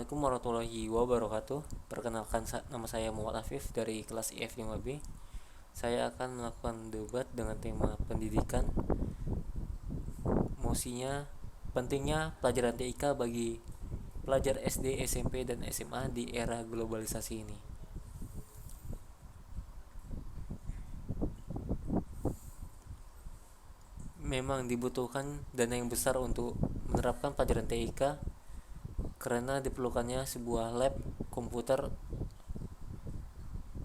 Assalamualaikum warahmatullahi wabarakatuh. Perkenalkan, nama saya Muhammad Afif dari kelas IF5B. Saya akan melakukan debat dengan tema pendidikan. Mosinya, pentingnya pelajaran TIK bagi pelajar SD, SMP, dan SMA di era globalisasi ini. Memang dibutuhkan dana yang besar untuk menerapkan pelajaran TIK karena diperlukannya sebuah lab komputer.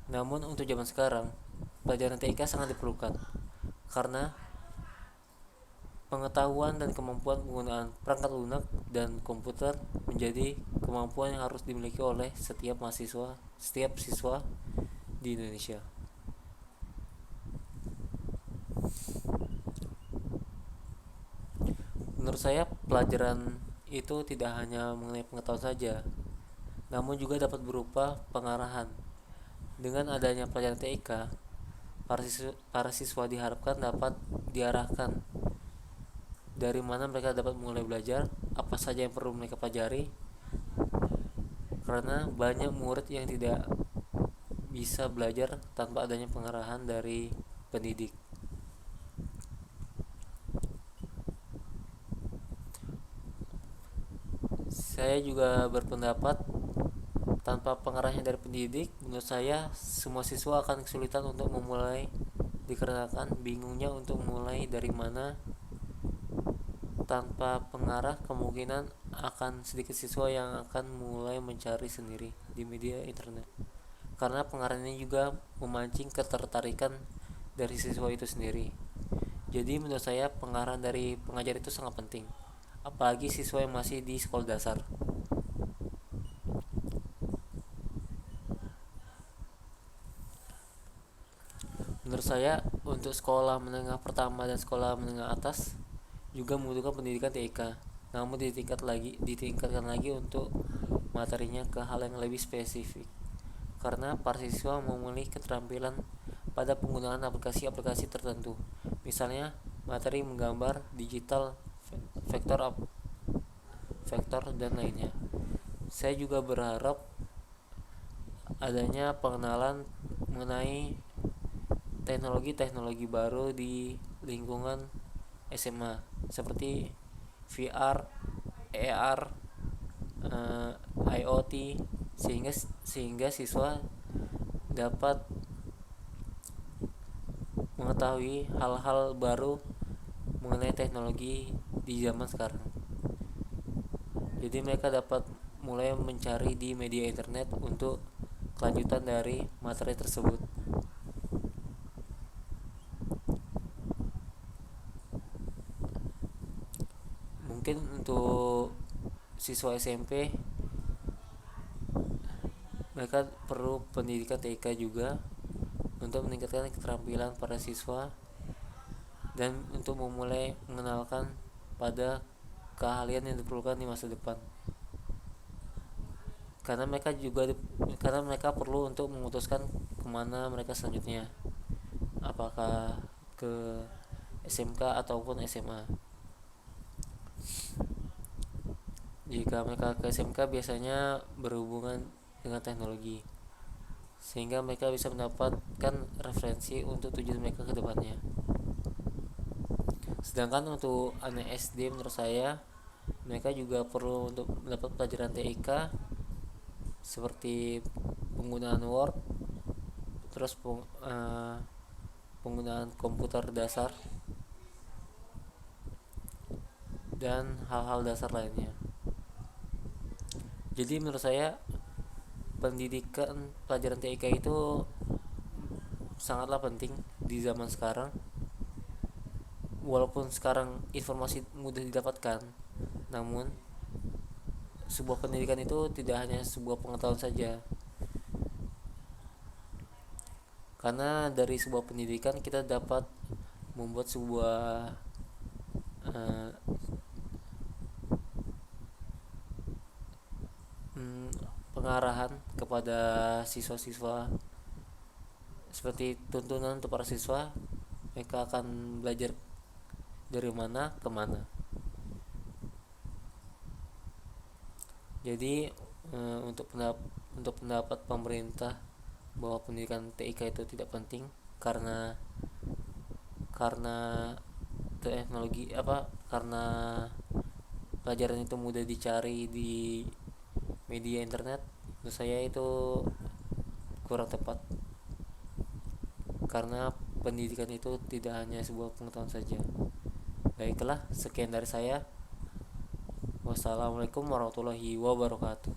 Namun untuk zaman sekarang, pelajaran TIK sangat diperlukan karena pengetahuan dan kemampuan penggunaan perangkat lunak dan komputer menjadi kemampuan yang harus dimiliki oleh setiap siswa di Indonesia. Menurut saya, pelajaran itu tidak hanya mengenai pengetahuan saja, namun juga dapat berupa pengarahan. Dengan adanya pelajaran TIK, para siswa diharapkan dapat diarahkan dari mana mereka dapat mulai belajar, apa saja yang perlu mereka pelajari, karena banyak murid yang tidak bisa belajar tanpa adanya pengarahan dari pendidik. Saya juga berpendapat tanpa pengarahan dari pendidik, menurut saya semua siswa akan kesulitan untuk memulai dikarenakan bingungnya untuk mulai dari mana. Tanpa pengarah, kemungkinan akan sedikit siswa yang akan mulai mencari sendiri di media internet, karena pengarahan ini juga memancing ketertarikan dari siswa itu sendiri. Jadi menurut saya pengarahan dari pengajar itu sangat penting, apalagi siswa yang masih di sekolah dasar. Menurut saya untuk sekolah menengah pertama dan sekolah menengah atas juga membutuhkan pendidikan TIK, namun ditingkatkan lagi untuk materinya ke hal yang lebih spesifik, karena para siswa memiliki keterampilan pada penggunaan aplikasi-aplikasi tertentu, misalnya materi menggambar, digital, vektor, dan lainnya. Saya juga berharap adanya pengenalan mengenai teknologi-teknologi baru di lingkungan SMA seperti VR, AR, IoT, sehingga siswa dapat mengetahui hal-hal baru mengenai teknologi di zaman sekarang. Jadi mereka dapat mulai mencari di media internet untuk kelanjutan dari materi tersebut. Mungkin untuk siswa SMP, mereka perlu pendidikan TIK juga untuk meningkatkan keterampilan para siswa dan untuk memulai mengenalkan pada keahlian yang diperlukan di masa depan, karena mereka perlu untuk memutuskan kemana mereka selanjutnya, apakah ke SMK ataupun SMA. Jika mereka ke SMK biasanya berhubungan dengan teknologi, sehingga mereka bisa mendapatkan referensi untuk tujuan mereka ke depannya. Sedangkan untuk anak SD, menurut saya mereka juga perlu untuk mendapat pelajaran TIK seperti penggunaan Word, terus penggunaan komputer dasar, dan hal-hal dasar lainnya. Jadi menurut saya pendidikan pelajaran TIK itu sangatlah penting di zaman sekarang. Walaupun sekarang informasi mudah didapatkan, namun sebuah pendidikan itu tidak hanya sebuah pengetahuan saja, karena dari sebuah pendidikan kita dapat membuat sebuah uh, pengarahan kepada siswa-siswa, seperti tuntunan untuk para siswa mereka akan belajar dari mana ke mana. Jadi untuk pendapat pemerintah bahwa pendidikan TIK itu tidak penting karena karena teknologi apa karena pelajaran itu mudah dicari di media internet. Menurut saya itu kurang tepat karena pendidikan itu tidak hanya sebuah pengetahuan saja. Baiklah, sekian dari saya. Wassalamualaikum warahmatullahi wabarakatuh.